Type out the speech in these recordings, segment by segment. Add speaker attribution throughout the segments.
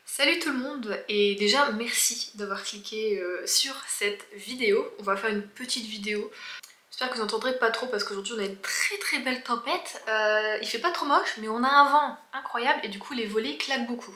Speaker 1: Salut tout le monde et déjà merci d'avoir cliqué sur cette vidéo. On va faire une petite vidéo. J'espère que vous n'entendrez pas trop parce qu'aujourd'hui on a une très belle tempête. Il fait pas trop moche mais on a un vent incroyable et du coup les volets claquent beaucoup.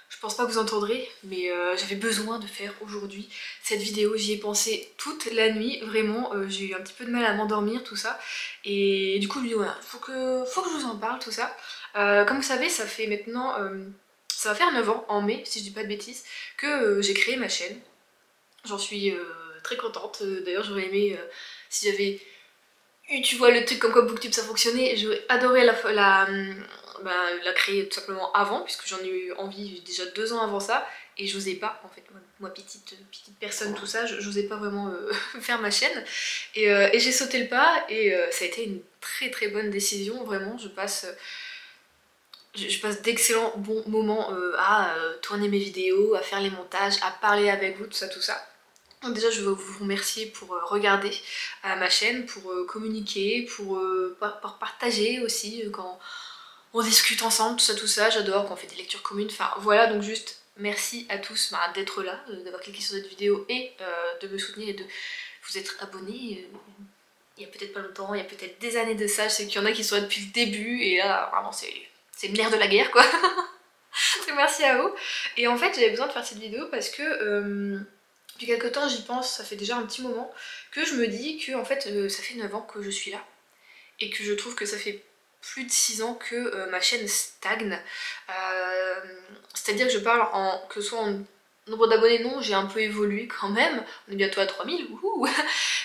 Speaker 1: Je pense pas que vous entendrez mais j'avais besoin de faire aujourd'hui cette vidéo. J'y ai pensé toute la nuit, vraiment j'ai eu un petit peu de mal à m'endormir tout ça. Et du coup voilà, faut que je vous en parle tout ça. Comme vous savez ça fait maintenant... ça va faire 9 ans, en mai, si je dis pas de bêtises, que j'ai créé ma chaîne. J'en suis très contente. D'ailleurs, j'aurais aimé, si j'avais eu, tu vois, le truc comme quoi Booktube ça fonctionnait, j'aurais adoré la créer tout simplement avant, puisque j'en ai eu envie déjà 2 ans avant ça, et j'osais pas, en fait, moi petite personne, tout ça, j'osais pas vraiment faire ma chaîne. Et j'ai sauté le pas, et ça a été une très bonne décision, vraiment, je passe d'excellents bons moments à tourner mes vidéos, à faire les montages, à parler avec vous, tout ça, tout ça. Donc déjà je veux vous remercier pour regarder ma chaîne, pour communiquer, pour partager aussi quand on discute ensemble, tout ça, j'adore quand on fait des lectures communes, enfin voilà, donc juste merci à tous d'être là, d'avoir cliqué sur cette vidéo et de me soutenir et de vous être abonnés. Il y a peut-être pas longtemps, il y a peut-être des années de ça, je sais qu'il y en a qui sont là depuis le début et là vraiment c'est le nerf de la guerre quoi. Donc merci à vous. Et en fait j'avais besoin de faire cette vidéo parce que depuis quelques temps j'y pense, ça fait déjà un petit moment que je me dis que en fait ça fait 9 ans que je suis là et que je trouve que ça fait plus de 6 ans que ma chaîne stagne. C'est-à-dire que je parle que ce soit en nombre d'abonnés, non, j'ai un peu évolué quand même, on est bientôt à 3000, wouhou.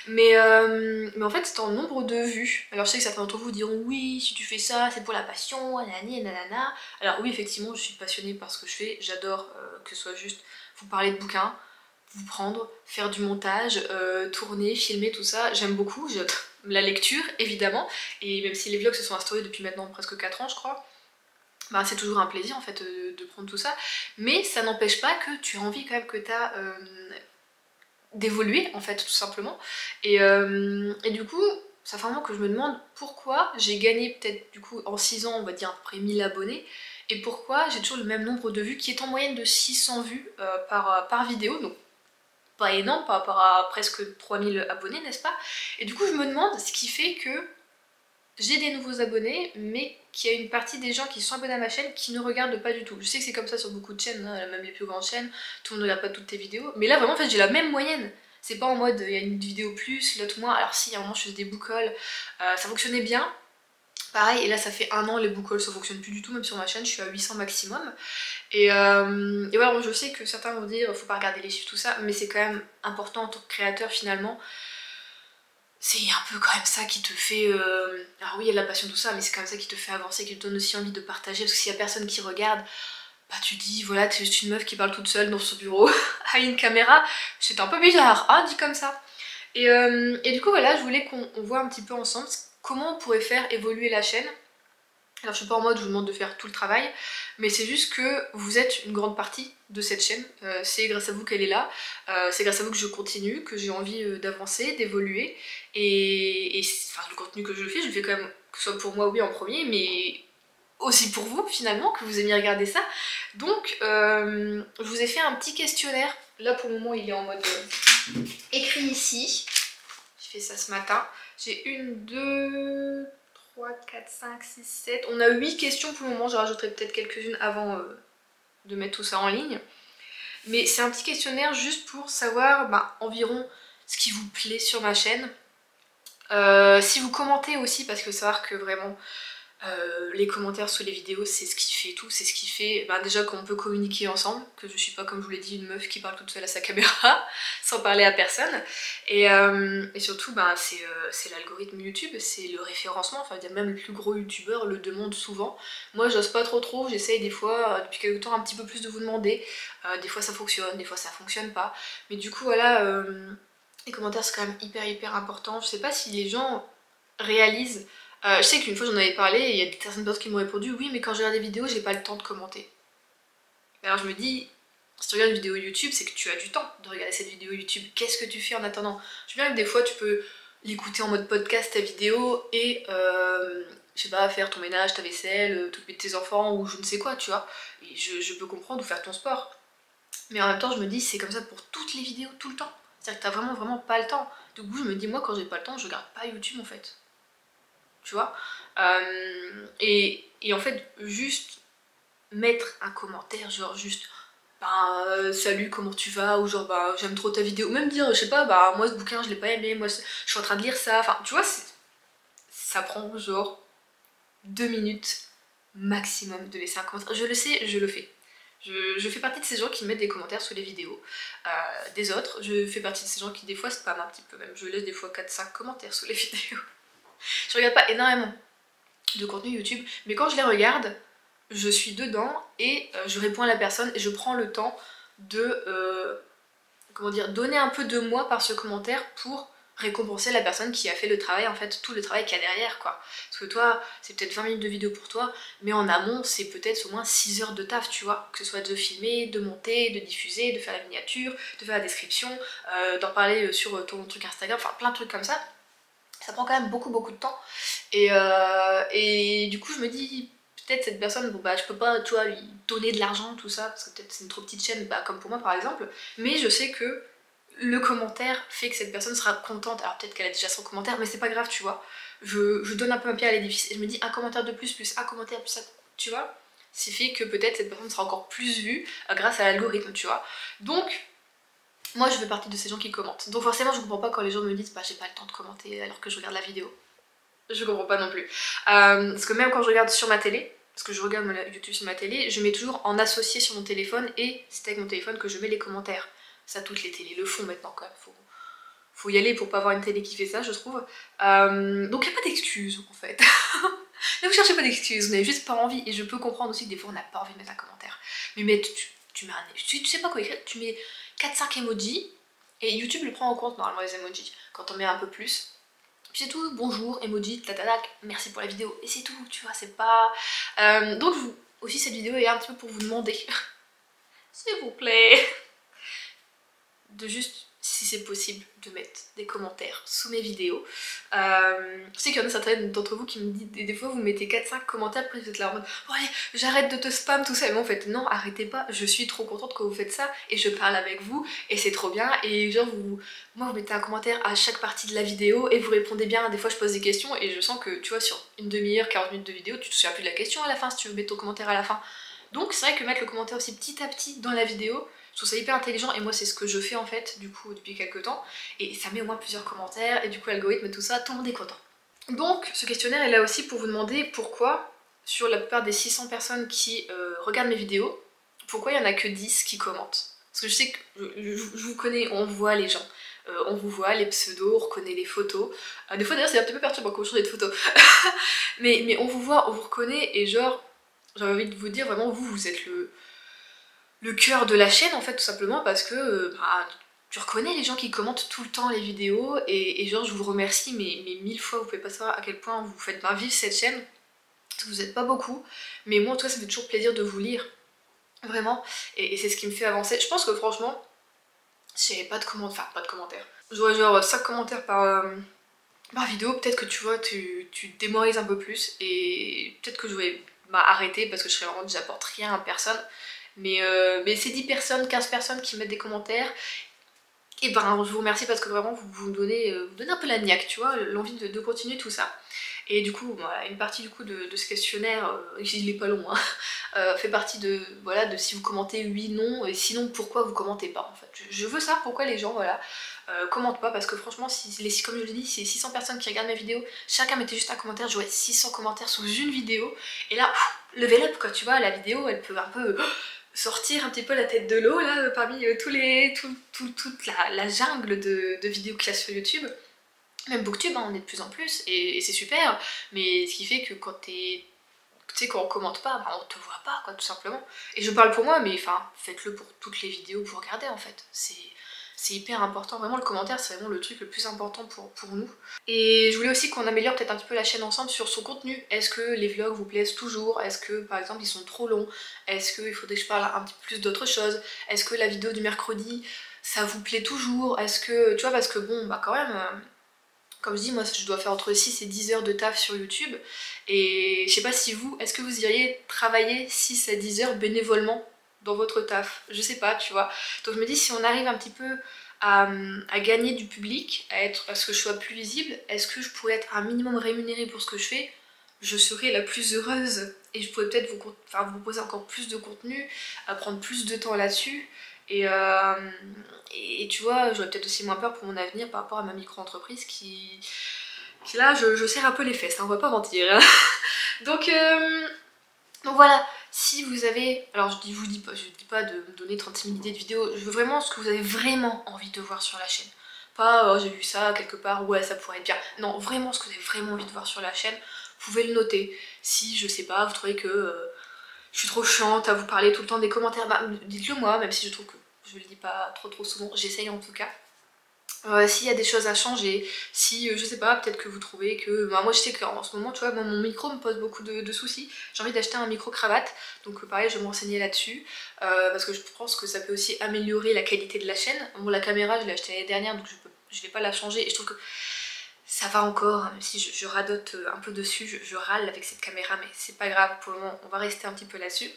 Speaker 1: Mais en fait c'est en nombre de vues. Alors je sais que certains d'entre vous diront oui, si tu fais ça c'est pour la passion, nanani et nanana. Alors oui effectivement je suis passionnée par ce que je fais, j'adore que ce soit juste vous parler de bouquins, vous prendre, faire du montage, tourner, filmer, tout ça, j'aime beaucoup, la lecture évidemment, et même si les vlogs se sont instaurés depuis maintenant presque 4 ans je crois, bah, c'est toujours un plaisir en fait de prendre tout ça, mais ça n'empêche pas que tu as envie quand même que tu as d'évoluer en fait tout simplement, et du coup ça fait un moment que je me demande pourquoi j'ai gagné peut-être du coup en 6 ans on va dire à peu près 1000 abonnés, et pourquoi j'ai toujours le même nombre de vues qui est en moyenne de 600 vues par vidéo, donc pas énorme par rapport à presque 3000 abonnés, n'est-ce pas? Et du coup je me demande ce qui fait que j'ai des nouveaux abonnés, mais qu'il y a une partie des gens qui sont abonnés à ma chaîne qui ne regardent pas du tout. Je sais que c'est comme ça sur beaucoup de chaînes, hein, même les plus grandes chaînes, tout le monde ne regarde pas toutes tes vidéos, mais là vraiment en fait j'ai la même moyenne. C'est pas en mode il y a une vidéo plus, l'autre moins, alors si à un moment je faisais des book hauls, ça fonctionnait bien. Pareil, et là ça fait 1 an les book hauls ça fonctionne plus du tout, même sur ma chaîne je suis à 800 maximum. Et voilà, bon, je sais que certains vont dire faut pas regarder les chiffres tout ça, mais c'est quand même important en tant que créateur finalement. C'est un peu quand même ça qui te fait... Alors oui il y a de la passion tout ça, mais c'est quand même ça qui te fait avancer, qui te donne aussi envie de partager, parce que s'il y a personne qui regarde, bah tu dis voilà t'es juste une meuf qui parle toute seule dans son bureau à une caméra, c'est un peu bizarre, hein, dit comme ça. Et du coup voilà, je voulais qu'on voit un petit peu ensemble comment on pourrait faire évoluer la chaîne. Alors je suis pas en mode je vous demande de faire tout le travail, mais c'est juste que vous êtes une grande partie de cette chaîne, c'est grâce à vous qu'elle est là, c'est grâce à vous que je continue, que j'ai envie d'avancer, d'évoluer, et enfin le contenu que je le fais quand même, que ce soit pour moi oui en premier, mais aussi pour vous finalement, que vous aimiez regarder ça. Donc je vous ai fait un petit questionnaire, là pour le moment il est en mode écrit ici, j'ai fait ça ce matin, j'ai 1, 2... 3, 4, 5, 6, 7... On a 8 questions pour le moment, je rajouterai peut-être quelques-unes avant de mettre tout ça en ligne. Mais c'est un petit questionnaire juste pour savoir environ ce qui vous plaît sur ma chaîne. Si vous commentez aussi, parce que savoir que vraiment les commentaires sous les vidéos c'est ce qui fait tout, c'est ce qui fait déjà qu'on peut communiquer ensemble, que je suis pas comme je vous l'ai dit une meuf qui parle toute seule à sa caméra sans parler à personne, et surtout c'est l'algorithme YouTube, c'est le référencement, enfin même les plus gros youtubeurs le demandent souvent. Moi j'ose pas trop, j'essaye des fois depuis quelques temps un petit peu plus de vous demander, des fois ça fonctionne, des fois ça fonctionne pas, mais du coup voilà, les commentaires c'est quand même hyper important. Je sais pas si les gens réalisent. Je sais qu'une fois j'en avais parlé et il y a certaines personnes qui m'ont répondu oui mais quand je regarde des vidéos j'ai pas le temps de commenter. Alors je me dis, si tu regardes une vidéo YouTube c'est que tu as du temps de regarder cette vidéo YouTube, qu'est-ce que tu fais en attendant? Je veux bien que des fois tu peux l'écouter en mode podcast ta vidéo et je sais pas, faire ton ménage, ta vaisselle, t'occuper de tes enfants ou je ne sais quoi, tu vois. Et je peux comprendre, ou faire ton sport. Mais en même temps, je me dis, c'est comme ça pour toutes les vidéos, tout le temps. C'est-à-dire que t'as vraiment pas le temps. Du coup, je me dis, moi, quand j'ai pas le temps, je regarde pas YouTube en fait. Tu vois. Et en fait, juste mettre un commentaire, genre juste salut, comment tu vas, ou genre j'aime trop ta vidéo, ou même dire je sais pas, moi ce bouquin je l'ai pas aimé, moi je suis en train de lire ça, enfin tu vois, ça prend genre 2 minutes maximum de laisser un commentaire. Je le sais, je le fais. Je fais partie de ces gens qui mettent des commentaires sous les vidéos des autres. Je fais partie de ces gens qui des fois spamment un petit peu même. Je laisse des fois 4-5 commentaires sous les vidéos. Je regarde pas énormément de contenu YouTube, mais quand je les regarde, je suis dedans et je réponds à la personne et je prends le temps de comment dire, donner un peu de moi par ce commentaire pour récompenser la personne qui a fait le travail, en fait, tout le travail qu'il y a derrière, quoi. Parce que toi, c'est peut-être 20 minutes de vidéo pour toi, mais en amont, c'est peut-être au moins 6 heures de taf, tu vois. Que ce soit de filmer, de monter, de diffuser, de faire la miniature, de faire la description, d'en parler sur ton truc Instagram, enfin plein de trucs comme ça. Ça prend quand même beaucoup de temps. Et du coup, je me dis, peut-être cette personne, bon je peux pas, tu vois, lui donner de l'argent, tout ça, parce que peut-être c'est une trop petite chaîne, comme pour moi par exemple, mais je sais que le commentaire fait que cette personne sera contente. Alors peut-être qu'elle a déjà son commentaire, mais c'est pas grave, tu vois. Je donne un peu un pied à l'édifice et je me dis un commentaire de plus un commentaire plus ça, tu vois, c'est fait que peut-être cette personne sera encore plus vue grâce à l'algorithme, tu vois. Donc moi je fais partie de ces gens qui commentent. Donc forcément je comprends pas quand les gens me disent j'ai pas le temps de commenter alors que je regarde la vidéo. Je comprends pas non plus. Parce que même quand je regarde sur ma télé, parce que je regarde mon YouTube sur ma télé, je mets toujours en associé sur mon téléphone et c'est avec mon téléphone que je mets les commentaires. Ça, toutes les télés le font maintenant quand même. Faut y aller pour pas avoir une télé qui fait ça, je trouve. Donc y a pas d'excuses en fait. Ne vous cherchez pas d'excuses, vous n'avez juste pas envie. Et je peux comprendre aussi que des fois on n'a pas envie de mettre un commentaire. Mais tu mets tu sais pas quoi écrire, tu mets 4-5 emojis et YouTube le prend en compte normalement les emojis. Quand on met un peu plus. Puis c'est tout, bonjour, emoji, tatatac, merci pour la vidéo, et c'est tout, tu vois, c'est pas... donc aussi cette vidéo est un petit peu pour vous demander, s'il vous plaît, de juste, si c'est possible, de mettre des commentaires sous mes vidéos. Je sais qu'il y en a certains d'entre vous qui me disent, des fois vous mettez 4-5 commentaires, après vous êtes là en mode bon allez, j'arrête de te spam, tout ça, mais en fait non, arrêtez pas, je suis trop contente que vous faites ça, et je parle avec vous, et c'est trop bien, et genre moi vous mettez un commentaire à chaque partie de la vidéo, et vous répondez bien, des fois je pose des questions, et je sens que tu vois sur une demi-heure, 40 minutes de vidéo, tu te souviens plus de la question à la fin si tu veux mettre ton commentaire à la fin. Donc c'est vrai que mettre le commentaire aussi petit à petit dans la vidéo, je trouve ça hyper intelligent et moi c'est ce que je fais en fait du coup depuis quelques temps et ça met au moins plusieurs commentaires et du coup l'algorithme tout ça, tout le monde est content. Donc ce questionnaire est là aussi pour vous demander pourquoi sur la plupart des 600 personnes qui regardent mes vidéos, pourquoi il n'y en a que 10 qui commentent. Parce que je sais que je vous connais, on voit les gens. On vous voit, les pseudos, on reconnaît les photos. Des fois d'ailleurs c'est un petit peu perturbant quand je change de photos. mais on vous voit, on vous reconnaît et genre j'ai envie de vous dire vraiment vous êtes le cœur de la chaîne en fait tout simplement parce que tu reconnais les gens qui commentent tout le temps les vidéos et genre je vous remercie mais 1000 fois, vous pouvez pas savoir à quel point vous faites vivre cette chaîne, parce que vous êtes pas beaucoup, mais moi en tout cas ça me fait toujours plaisir de vous lire, vraiment, et c'est ce qui me fait avancer. Je pense que franchement, si j'avais pas de commentaires, enfin pas de commentaires, j'aurais genre 5 commentaires par vidéo, peut-être que tu vois, tu te démoralises un peu plus et peut-être que je vais arrêter parce que je serais vraiment, j'apporte rien à personne. Mais c'est 10 personnes, 15 personnes qui mettent des commentaires. Et je vous remercie parce que vraiment vous me donnez un peu la niaque, tu vois, l'envie de continuer tout ça. Et du coup, voilà, une partie du coup de ce questionnaire, il est pas long, hein, fait partie de, voilà, de si vous commentez oui, non, et sinon pourquoi vous commentez pas en fait. Je veux savoir pourquoi les gens, voilà, commentent pas, parce que franchement, comme je l'ai dit, c'est 600 personnes qui regardent mes vidéos, chacun mettait juste un commentaire, j'aurais 600 commentaires sous une vidéo, et là, level up quoi, tu vois, la vidéo elle peut un peu sortir un petit peu la tête de l'eau là parmi toute la jungle de vidéos qu'il y a sur YouTube. Même Booktube, hein, on est de plus en plus et c'est super, mais ce qui fait que quand quand on commente pas, on te voit pas quoi tout simplement. Et je parle pour moi, mais enfin faites-le pour toutes les vidéos que vous regardez en fait. C'est hyper important, vraiment le commentaire c'est vraiment le truc le plus important pour nous. Et je voulais aussi qu'on améliore peut-être un petit peu la chaîne ensemble sur son contenu. Est-ce que les vlogs vous plaisent toujours? Est-ce que par exemple ils sont trop longs? Est-ce qu'il faudrait que je parle un petit peu plus d'autre chose? Est-ce que la vidéo du mercredi ça vous plaît toujours? Est-ce que, tu vois, parce que bon quand Comme je dis, moi je dois faire entre 6 et 10 heures de taf sur YouTube. Et je sais pas si vous, est-ce que vous iriez travailler 6 à 10 heures bénévolement dans votre taf? Je sais pas, tu vois. Donc je me dis, si on arrive un petit peu à gagner du public, à ce que je sois plus visible, est-ce que je pourrais être un minimum rémunérée pour ce que je fais? Je serais la plus heureuse et je pourrais peut-être vous proposer encore plus de contenu, à prendre plus de temps là-dessus. Et tu vois, j'aurais peut-être aussi moins peur pour mon avenir par rapport à ma micro-entreprise qui là, je serre un peu les fesses, hein, on va pas mentir. Donc voilà, si vous avez, alors je vous dis pas de me donner 36 000 idées de vidéos, je veux vraiment ce que vous avez vraiment envie de voir sur la chaîne. Pas oh, j'ai vu ça quelque part, ouais ça pourrait être bien. Non, vraiment ce que vous avez vraiment envie de voir sur la chaîne, vous pouvez le noter. Si je sais pas, vous trouvez que je suis trop chiante à vous parler tout le temps des commentaires, bah dites-le moi, même si je trouve que je le dis pas trop souvent, j'essaye en tout cas. S'il y a des choses à changer, si je sais pas, peut-être que vous trouvez que... Bah, moi je sais qu'en ce moment, tu vois, mon micro me pose beaucoup de soucis. J'ai envie d'acheter un micro cravate, donc pareil, je vais me renseigner là-dessus, parce que je pense que ça peut aussi améliorer la qualité de la chaîne. Bon, la caméra, je l'ai achetée l'année dernière, donc je vais pas la changer, et je trouve que ça va encore, hein, même si je radote un peu dessus, je râle avec cette caméra, mais c'est pas grave, pour le moment, on va rester un petit peu là-dessus.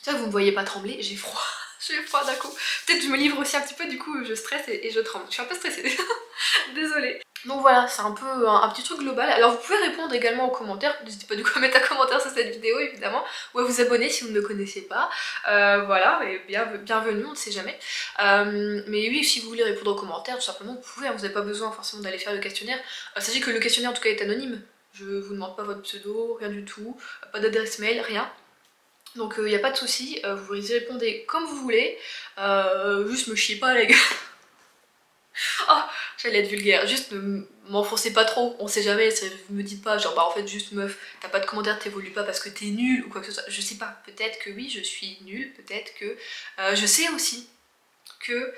Speaker 1: C'est vrai que vous me voyez pas trembler, j'ai froid. J'ai froid d'un coup. Peut-être que je me livre aussi un petit peu, du coup je stresse et je tremble. Je suis un peu stressée. Désolée. Donc voilà, c'est un peu un petit truc global. Alors vous pouvez répondre également aux commentaires. N'hésitez pas du coup à mettre un commentaire sur cette vidéo évidemment. Ou à vous abonner si vous ne me connaissez pas. Voilà, et bienvenue, on ne sait jamais. Mais oui, si vous voulez répondre aux commentaires, tout simplement vous pouvez. Hein, vous n'avez pas besoin forcément d'aller faire le questionnaire. Sachez que le questionnaire en tout cas est anonyme. Je vous demande pas votre pseudo, rien du tout. Pas d'adresse mail, rien. Donc il n'y a pas de souci, vous y répondez comme vous voulez, juste me chiez pas la gueule. Oh, j'allais être vulgaire, juste m'enfoncez pas trop, on sait jamais, vous me dites pas genre bah en fait juste meuf, t'as pas de commentaire, t'évolues pas parce que t'es nulle ou quoi que ce soit, je sais pas, peut-être que oui je suis nulle, peut-être que... je sais aussi que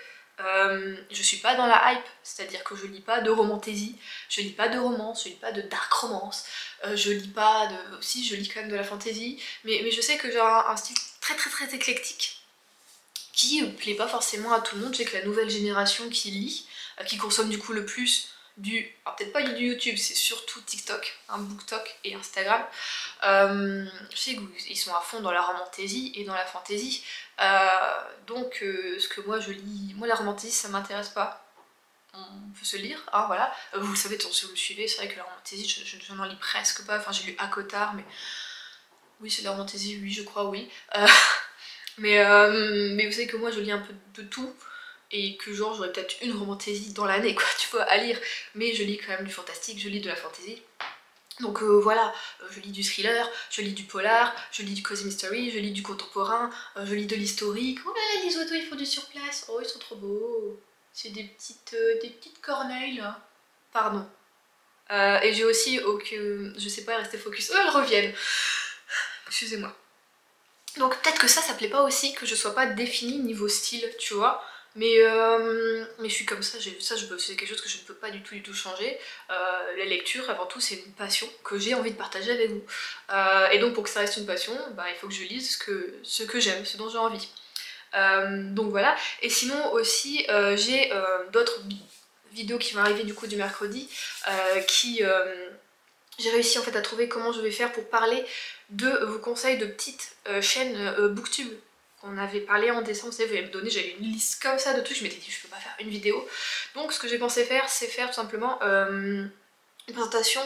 Speaker 1: je suis pas dans la hype, c'est-à-dire que je lis pas de romantaisie, je lis pas de romance, je lis pas de dark romance, je lis pas de... si je lis quand même de la fantasy, mais je sais que j'ai un style très éclectique qui plaît pas forcément à tout le monde. Je sais que la nouvelle génération qui lit, qui consomme du coup le plus du... alors peut-être pas du YouTube, c'est surtout TikTok, hein, BookTok et Instagram. Je sais qu'ils sont à fond dans la romantaisie et dans la fantasy. Donc ce que moi je lis, moi la romantaisie ça m'intéresse pas. On peut se lire, hein, voilà. Vous le savez, si vous me suivez, c'est vrai que la romantaisie je n'en lis presque pas. Enfin j'ai lu Akotard, mais oui c'est de la romantaisie, oui je crois, oui. Mais vous savez que moi je lis un peu de tout et que genre j'aurais peut-être une romantaisie dans l'année quoi, tu vois, à lire, mais je lis quand même du fantastique, je lis de la fantaisie. Donc voilà, je lis du thriller, je lis du polar, je lis du cozy mystery, je lis du contemporain, je lis de l'historique. Oh là là, les oiseaux ils font du surplace, oh ils sont trop beaux. C'est des petites corneilles là. Pardon. Et j'ai aussi, je sais pas, rester focus. Oh elles reviennent. Excusez-moi. Donc peut-être que ça plaît pas aussi, que je sois pas définie niveau style, tu vois. Mais je suis comme ça, c'est quelque chose que je ne peux pas du tout changer. La lecture, avant tout, c'est une passion que j'ai envie de partager avec vous. Et donc pour que ça reste une passion, bah, il faut que je lise ce que j'aime, ce dont j'ai envie. Donc voilà. Et sinon aussi, j'ai d'autres vidéos qui vont arriver du coup du mercredi, j'ai réussi en fait à trouver comment je vais faire pour parler de vos conseils de petites chaînes Booktube qu'on avait parlé en décembre. Vous savez, j'avais une liste comme ça de trucs, je m'étais dit je peux pas faire une vidéo. Donc ce que j'ai pensé faire, c'est faire tout simplement une présentation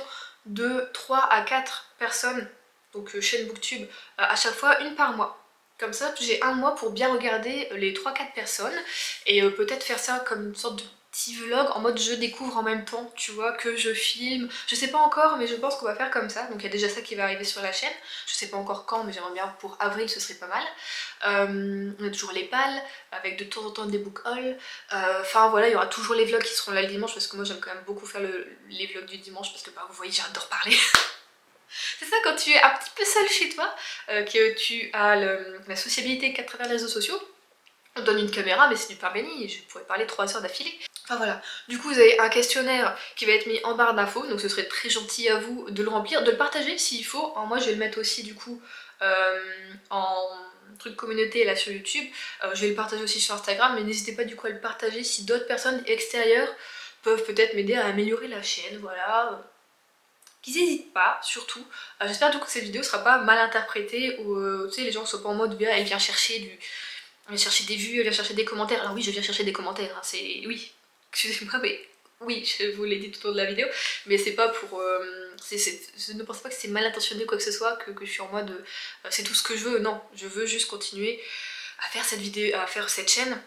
Speaker 1: de 3 à 4 personnes, donc chaîne Booktube, à chaque fois une par mois. Comme ça, j'ai un mois pour bien regarder les 3-4 personnes et peut-être faire ça comme une sorte de petit vlog en mode je découvre en même temps, tu vois, que je filme. Je sais pas encore, mais je pense qu'on va faire comme ça. Donc il y a déjà ça qui va arriver sur la chaîne. Je sais pas encore quand, mais j'aimerais bien pour avril, ce serait pas mal. On a toujours les pales, avec de temps en temps des book hauls. Enfin voilà, il y aura toujours les vlogs qui seront là le dimanche, parce que moi j'aime quand même beaucoup faire les vlogs du dimanche, parce que bah, vous voyez, j'adore parler. C'est ça, quand tu es un petit peu seule chez toi, que tu as la sociabilité qu'à travers les réseaux sociaux, on te donne une caméra, mais c'est du pain béni, je pourrais parler 3 heures d'affilée. Enfin voilà, du coup vous avez un questionnaire qui va être mis en barre d'infos, donc ce serait très gentil à vous de le remplir, de le partager s'il faut. Alors moi je vais le mettre aussi du coup en truc communauté là sur YouTube, je vais le partager aussi sur Instagram, mais n'hésitez pas du coup à le partager si d'autres personnes extérieures peuvent peut-être m'aider à améliorer la chaîne, voilà. Qu'ils n'hésitent pas, surtout. J'espère du coup que cette vidéo sera pas mal interprétée ou tu sais les gens sont pas en mode elle vient chercher elle vient chercher des vues, elle vient chercher des commentaires. Alors oui, je viens chercher des commentaires, hein, c'est... Oui, excusez-moi, mais oui, je vous l'ai dit tout au long de la vidéo, mais c'est pas pour... je ne pense pas que c'est mal intentionné ou quoi que ce soit, que je suis en mode c'est tout ce que je veux. Non, je veux juste continuer à faire cette vidéo, à faire cette chaîne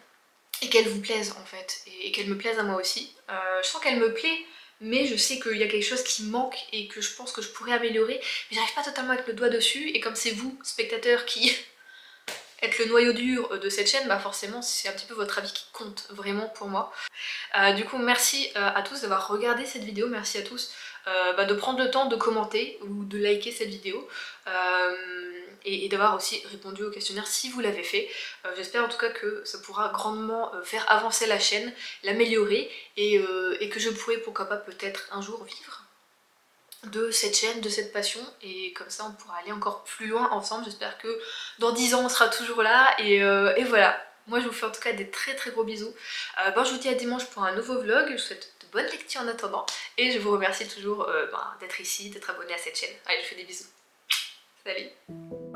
Speaker 1: et qu'elle vous plaise en fait, et qu'elle me plaise à moi aussi. Je sens qu'elle me plaît, mais je sais qu'il y a quelque chose qui manque et que je pense que je pourrais améliorer, mais j'arrive pas totalement avec le doigt dessus, et comme c'est vous, spectateurs, qui êtes le noyau dur de cette chaîne, bah forcément c'est un petit peu votre avis qui compte vraiment pour moi. Du coup merci à tous d'avoir regardé cette vidéo, merci à tous de prendre le temps de commenter ou de liker cette vidéo et d'avoir aussi répondu au questionnaire si vous l'avez fait. J'espère en tout cas que ça pourra grandement faire avancer la chaîne, l'améliorer et que je pourrai pourquoi pas peut-être un jour vivre de cette chaîne, de cette passion, et comme ça on pourra aller encore plus loin ensemble. J'espère que dans 10 ans on sera toujours là et voilà. Moi je vous fais en tout cas des très très gros bisous. Je vous dis à dimanche pour un nouveau vlog, je vous souhaite de bonnes lectures en attendant et je vous remercie toujours d'être ici, d'être abonné à cette chaîne. Allez, je vous fais des bisous. Salut.